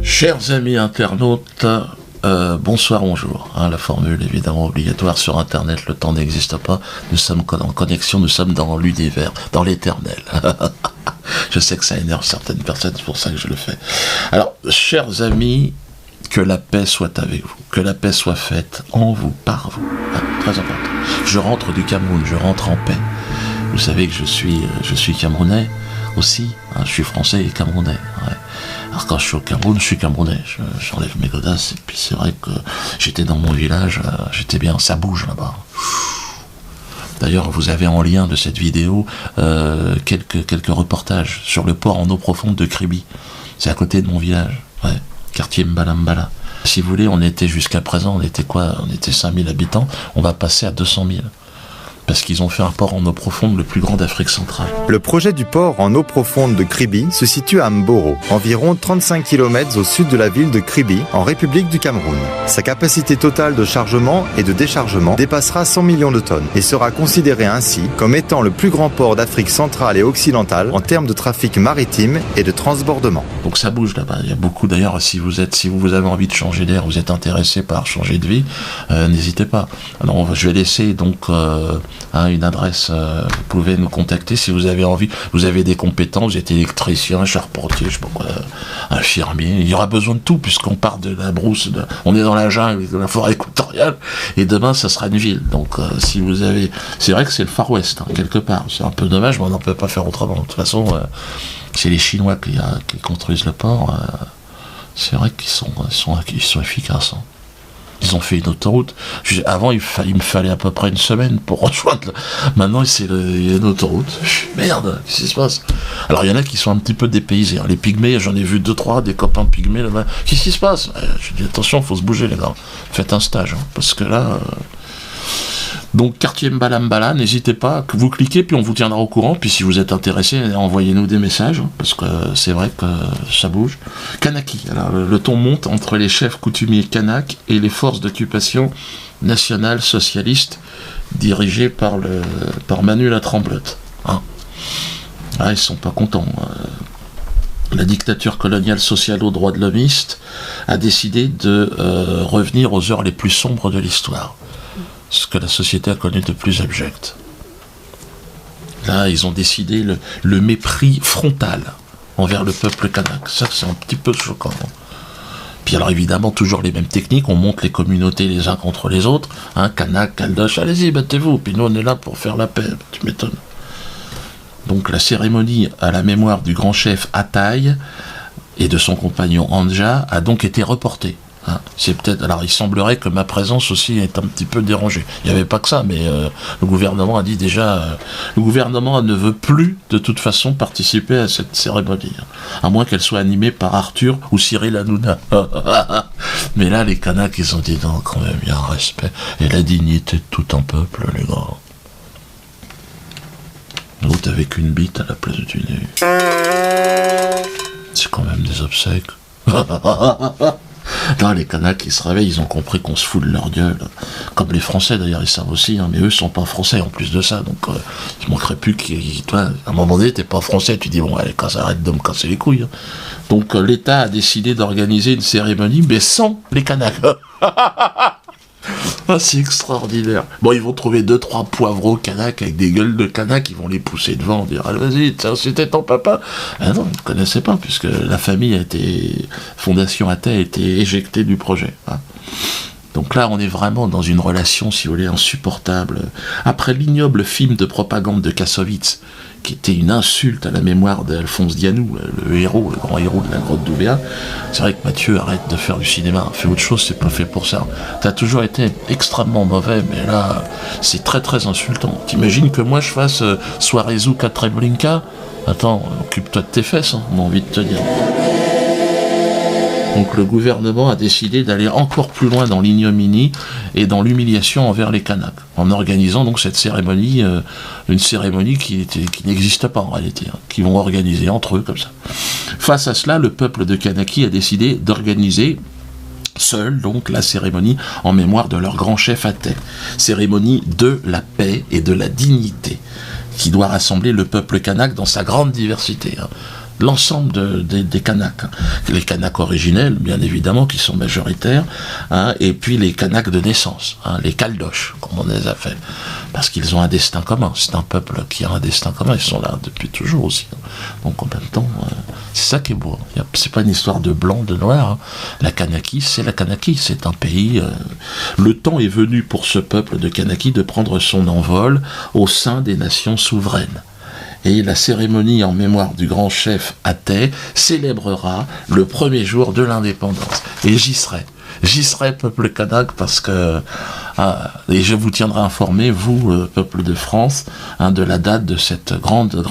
Chers amis internautes, bonsoir, bonjour. La formule évidemment obligatoire sur Internet, le temps n'existe pas. Nous sommes en connexion, nous sommes dans l'univers, dans l'éternel. Je sais que ça énerve certaines personnes, c'est pour ça que je le fais. Alors, chers amis, que la paix soit avec vous, que la paix soit faite en vous, par vous. Très important. Je rentre du Cameroun, je rentre en paix. Vous savez que je suis camerounais aussi, je suis français et camerounais. Ouais. Alors quand je suis au Cameroun, je suis camerounais, j'enlève mes godasses, et puis c'est vrai que j'étais dans mon village, j'étais bien, ça bouge là-bas. D'ailleurs, vous avez en lien de cette vidéo quelques reportages sur le port en eau profonde de Kribi. C'est à côté de mon village, ouais, quartier Mbala. Si vous voulez, on était jusqu'à présent, on était 5000 habitants, on va passer à 200 000. Parce qu'ils ont fait un port en eau profonde le plus grand d'Afrique centrale. Le projet du port en eau profonde de Kribi se situe à Mboro, environ 35 km au sud de la ville de Kribi, en République du Cameroun. Sa capacité totale de chargement et de déchargement dépassera 100 millions de tonnes et sera considéré ainsi comme étant le plus grand port d'Afrique centrale et occidentale en termes de trafic maritime et de transbordement. Donc ça bouge là-bas. Il y a beaucoup, d'ailleurs, si vous avez envie de changer d'air, vous êtes intéressé par changer de vie, n'hésitez pas. Alors je vais laisser donc une adresse, vous pouvez nous contacter si vous avez envie, vous avez des compétences, vous êtes électricien, charpentier, je sais pas quoi, infirmier, il y aura besoin de tout puisqu'on part de la brousse, on est dans la jungle, de la forêt équatoriale, et demain ça sera une ville, donc si vous avez, c'est vrai que c'est le Far West, quelque part, c'est un peu dommage, mais on n'en peut pas faire autrement, de toute façon, c'est les Chinois qui construisent le port, c'est vrai qu'ils sont efficaces, Ils ont fait une autoroute. Avant, il me fallait à peu près une semaine pour rejoindre. Maintenant, il y a une autoroute. Merde, qu'est-ce qui se passe? Alors, il y en a qui sont un petit peu dépaysés. Les pygmées, j'en ai vu 2-3, des copains pygmées là-bas. Qu'est-ce qui se passe? Je dis attention, il faut se bouger, les gars. Faites un stage, parce que là. Donc, quartier Mbala, n'hésitez pas, que vous cliquez, puis on vous tiendra au courant. Puis si vous êtes intéressé, envoyez-nous des messages, parce que c'est vrai que ça bouge. Kanaki, alors le ton monte entre les chefs coutumiers kanak et les forces d'occupation nationales socialistes dirigées par Manu la Tremblote. Ils sont pas contents. La dictature coloniale socialo-droit de l'homiste a décidé de revenir aux heures les plus sombres de l'histoire. Ce que la société a connu de plus abject. Là, ils ont décidé le mépris frontal envers le peuple kanak. Ça, c'est un petit peu choquant. Puis alors, évidemment, toujours les mêmes techniques. On monte les communautés les uns contre les autres. Kanak, Kaldosh, allez-y, battez-vous. Puis nous, on est là pour faire la paix. Tu m'étonnes. Donc, la cérémonie à la mémoire du grand chef Ataï et de son compagnon Anja a donc été reportée. C'est peut-être. Alors, il semblerait que ma présence aussi est un petit peu dérangée. Il n'y avait pas que ça, mais le gouvernement a dit déjà. Le gouvernement ne veut plus, de toute façon, participer à cette cérémonie, à moins qu'elle soit animée par Arthur ou Cyril Hanouna. Mais là, les Kanaks, ils ont dit non, quand même, il y a un respect et la dignité de tout un peuple, les gars. L'autre avec une bite à la place du nez. C'est quand même des obsèques. Non, les Kanaks, ils se réveillent, ils ont compris qu'on se fout de leur gueule. Comme les Français, d'ailleurs, ils savent aussi, mais eux, sont pas Français en plus de ça. Donc, il manquerait plus toi, à un moment donné, t'es pas Français, tu dis, bon, allez, quand ça arrête de me casser les couilles. Donc, l'État a décidé d'organiser une cérémonie, mais sans les Kanaks. C'est extraordinaire. Bon, ils vont trouver 2-3 poivreaux Kanaks avec des gueules de Kanaks, ils vont les pousser devant, dire allez, vas-y, c'était ton papa. Ah non, ils ne connaissaient pas, puisque la famille Fondation Athée a été éjectée du projet. Donc là, on est vraiment dans une relation, si vous voulez, insupportable. Après l'ignoble film de propagande de Kassovitz, qui était une insulte à la mémoire d'Alphonse Dianou, le grand héros de la grotte d'Oubéa, c'est vrai que Mathieu, arrête de faire du cinéma, fais autre chose, c'est pas fait pour ça. T'as toujours été extrêmement mauvais, mais là, c'est très très insultant. T'imagines que moi je fasse soirée Zouk à Treblinka? Attends, occupe-toi de tes fesses, on a envie de te dire. Donc le gouvernement a décidé d'aller encore plus loin dans l'ignominie et dans l'humiliation envers les Kanaks, en organisant donc cette cérémonie, une cérémonie qui n'existe pas en réalité, qu'ils vont organiser entre eux comme ça. Face à cela, le peuple de Kanaki a décidé d'organiser seul donc la cérémonie en mémoire de leur grand chef Athée, cérémonie de la paix et de la dignité, qui doit rassembler le peuple kanak dans sa grande diversité. L'ensemble des Kanaks. Les Kanaks originels, bien évidemment, qui sont majoritaires, et puis les Kanaks de naissance, les Caldoches, comme on les appelle. Parce qu'ils ont un destin commun. C'est un peuple qui a un destin commun. Ils sont là depuis toujours aussi. Donc en même temps, c'est ça qui est beau. C'est pas une histoire de blanc, de noir. La Kanaki, c'est la Kanaki. C'est un pays... Le temps est venu pour ce peuple de Kanaki de prendre son envol au sein des nations souveraines. Et la cérémonie en mémoire du grand chef athée célébrera le premier jour de l'indépendance. Et j'y serai, peuple kanak, parce que et je vous tiendrai informé, vous, peuple de France, de la date de cette grande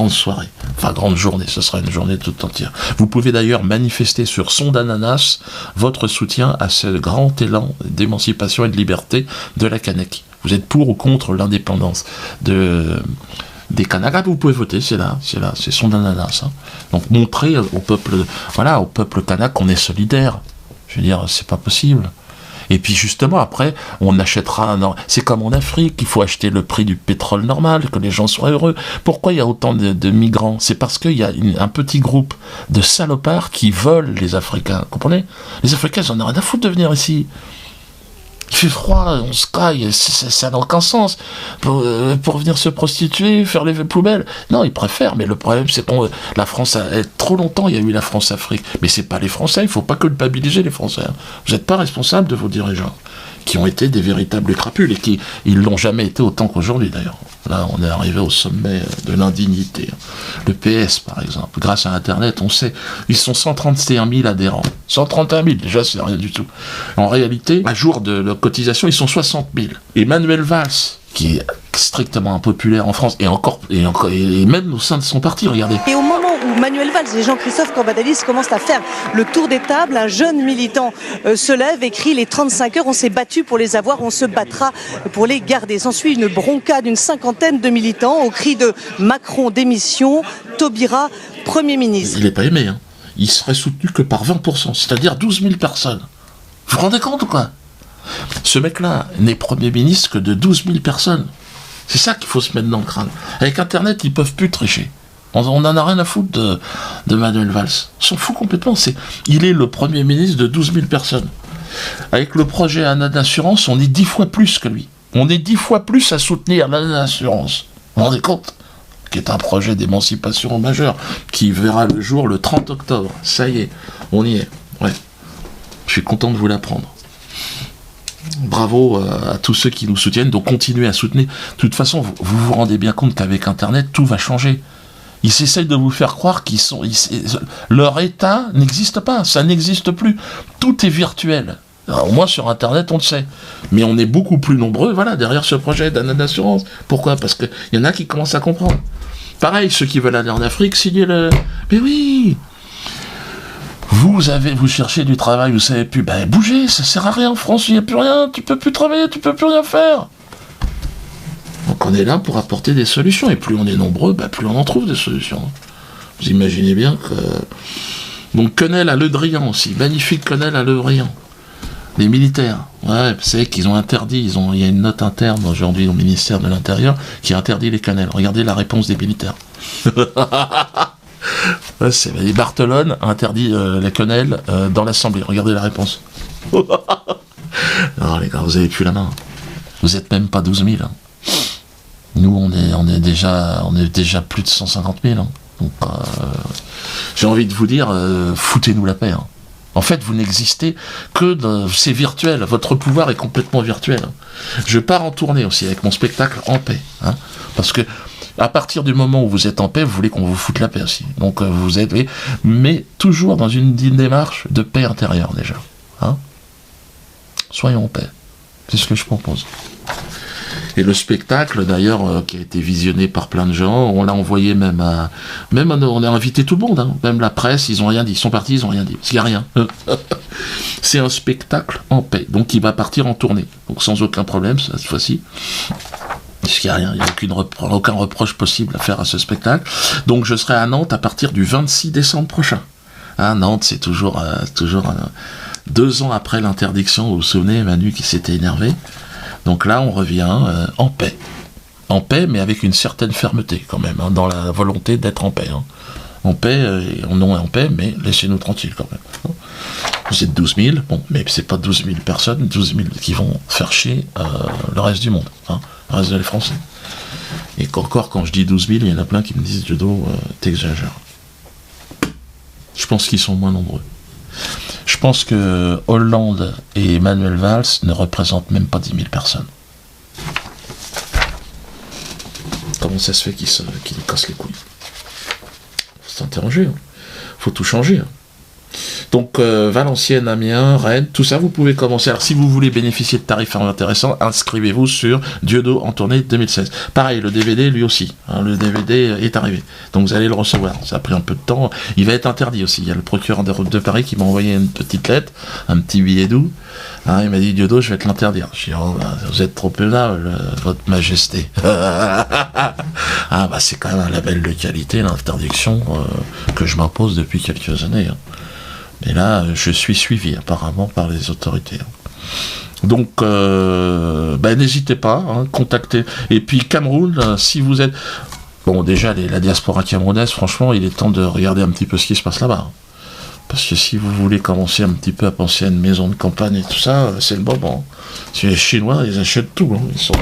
soirée. Enfin, grande journée, ce sera une journée toute entière. Vous pouvez d'ailleurs manifester sur Son d'Ananas votre soutien à ce grand élan d'émancipation et de liberté de la Kanaki. Vous êtes pour ou contre l'indépendance des Kanaks, vous pouvez voter, c'est Son d'Ananas. Donc montrer au peuple kanak qu'on est solidaire. Je veux dire, c'est pas possible. Et puis justement, après, on achètera... C'est comme en Afrique, il faut acheter le prix du pétrole normal, que les gens soient heureux. Pourquoi il y a autant de migrants? C'est parce qu'il y a un petit groupe de salopards qui volent les Africains. Vous comprenez? Les Africains, ils en ont rien à foutre de venir ici. Il fait froid, on se caille, ça n'a aucun sens. Pour venir se prostituer, faire les poubelles. Non, ils préfèrent, mais le problème, c'est que la France, trop longtemps, il y a eu la France-Afrique. Mais c'est pas les Français, il ne faut pas culpabiliser les Français. Vous n'êtes pas responsables de vos dirigeants, qui ont été des véritables crapules, et ils l'ont jamais été autant qu'aujourd'hui, d'ailleurs. Là, on est arrivé au sommet de l'indignité. Le PS, par exemple, grâce à Internet, on sait, ils sont 131 000 adhérents. 131 000, déjà, c'est rien du tout. En réalité, à jour de leur cotisation, ils sont 60 000. Et Manuel Valls, qui est strictement impopulaire en France, et même au sein de son parti, regardez. Et au moment où Manuel Valls et Jean-Christophe Cambadélis commencent à faire le tour des tables, un jeune militant se lève et crie: les 35 heures, on s'est battu pour les avoir, on se battra pour les garder. S'ensuit une bronca d'une cinquantaine de militants au cri de Macron démission, Taubira Premier ministre. Il n'est pas aimé, Il serait soutenu que par 20%, c'est-à-dire 12 000 personnes. Vous vous rendez compte ou quoi? Ce mec-là n'est Premier ministre que de 12 000 personnes. C'est ça qu'il faut se mettre dans le crâne. Avec Internet, ils peuvent plus tricher. On n'en a rien à foutre de Manuel Valls. On s'en fout complètement. Il est le Premier ministre de 12 000 personnes. Avec le projet ANA d'assurance, on est 10 fois plus que lui. On est 10 fois plus à soutenir l'ANA d'assurance. Vous vous rendez compte? Qui est un projet d'émancipation majeur, qui verra le jour le 30 octobre. Ça y est, on y est. Ouais. Je suis content de vous l'apprendre. Bravo à tous ceux qui nous soutiennent, donc continuez à soutenir. De toute façon, vous vous rendez bien compte qu'avec Internet, tout va changer. Ils essayent de vous faire croire leur état n'existe pas, ça n'existe plus. Tout est virtuel. Alors, au moins sur Internet, on le sait. Mais on est beaucoup plus nombreux, derrière ce projet d'ANA d'assurance. Pourquoi? Parce qu'il y en a qui commencent à comprendre. Pareil, ceux qui veulent aller en Afrique, signez le... Mais oui! Vous cherchez du travail, vous savez plus, bougez, ça sert à rien en France, il n'y a plus rien, tu peux plus travailler, tu peux plus rien faire. Donc on est là pour apporter des solutions, et plus on est nombreux, plus on en trouve des solutions. Vous imaginez bien que... Donc quenelle à Le Drian aussi, magnifique quenelle à Le Drian. Les militaires, ouais, vous savez qu'ils ont interdit, il y a une note interne aujourd'hui au ministère de l'Intérieur qui interdit les quenelles. Regardez la réponse des militaires. Ouais, les Barthelone interdit les quenelles dans l'Assemblée. Regardez la réponse. Non les gars, vous avez plus la main. Vous êtes même pas 12 000. Nous, on est déjà plus de 150 000. Donc, j'ai envie de vous dire, foutez-nous la paix. En fait, vous n'existez que c'est virtuel. Votre pouvoir est complètement virtuel. Je pars en tournée aussi avec mon spectacle En Paix. Parce que à partir du moment où vous êtes en paix, vous voulez qu'on vous foute la paix aussi. Donc vous êtes, mais toujours dans une démarche de paix intérieure déjà. Soyons en paix. C'est ce que je propose. Et le spectacle, d'ailleurs, qui a été visionné par plein de gens, on l'a envoyé on a invité tout le monde, même la presse, ils ont rien dit, ils sont partis, ils ont rien dit, parce qu'il n'y a rien. C'est un spectacle en paix, donc il va partir en tournée, donc sans aucun problème cette fois-ci. Parce qu'il n'y a rien, il n'y a aucun reproche possible à faire à ce spectacle. Donc je serai à Nantes à partir du 26 décembre prochain. Nantes, c'est toujours 2 ans après l'interdiction, vous vous souvenez, Manu qui s'était énervé. Donc là, on revient en paix. en paix, mais avec une certaine fermeté quand même, hein, dans la volonté d'être en paix. Hein. En paix, on est en paix, mais laissez-nous tranquilles quand même. Hein. Vous êtes 12 000, bon, mais c'est pas 12 000 personnes, 12 000 qui vont faire chier le reste du monde, hein, le reste des Français. Et encore, quand je dis 12 000, il y en a plein qui me disent, Judo, t'exagères. Je pense qu'ils sont moins nombreux. Je pense que Hollande et Manuel Valls ne représentent même pas 10 000 personnes. Comment ça se fait qu'ils nous cassent les couilles? Faut s'interroger, hein. Faut tout changer. Hein. Donc Valenciennes, Amiens, Rennes, tout ça vous pouvez commencer. Alors si vous voulez bénéficier de tarifs intéressants, inscrivez-vous sur Dieudo en tournée 2016. Pareil, le DVD lui aussi, hein, le DVD est arrivé. Donc vous allez le recevoir. Ça a pris un peu de temps. Il va être interdit aussi. Il y a le procureur de Paris qui m'a envoyé une petite lettre, un petit billet doux. Hein, il m'a dit Dieudo, je vais te l'interdire. Je dis vous êtes trop aimable, votre majesté. Ah bah c'est quand même un label de qualité, l'interdiction que je m'impose depuis quelques années. Hein. Et là, je suis suivi apparemment par les autorités. Donc, n'hésitez pas, hein, contactez. Et puis Cameroun, si vous êtes... Bon, déjà, la diaspora camerounaise, franchement, il est temps de regarder un petit peu ce qui se passe là-bas. Parce que si vous voulez commencer un petit peu à penser à une maison de campagne et tout ça, c'est le moment. Si les Chinois, ils achètent tout. Hein. Ils sont...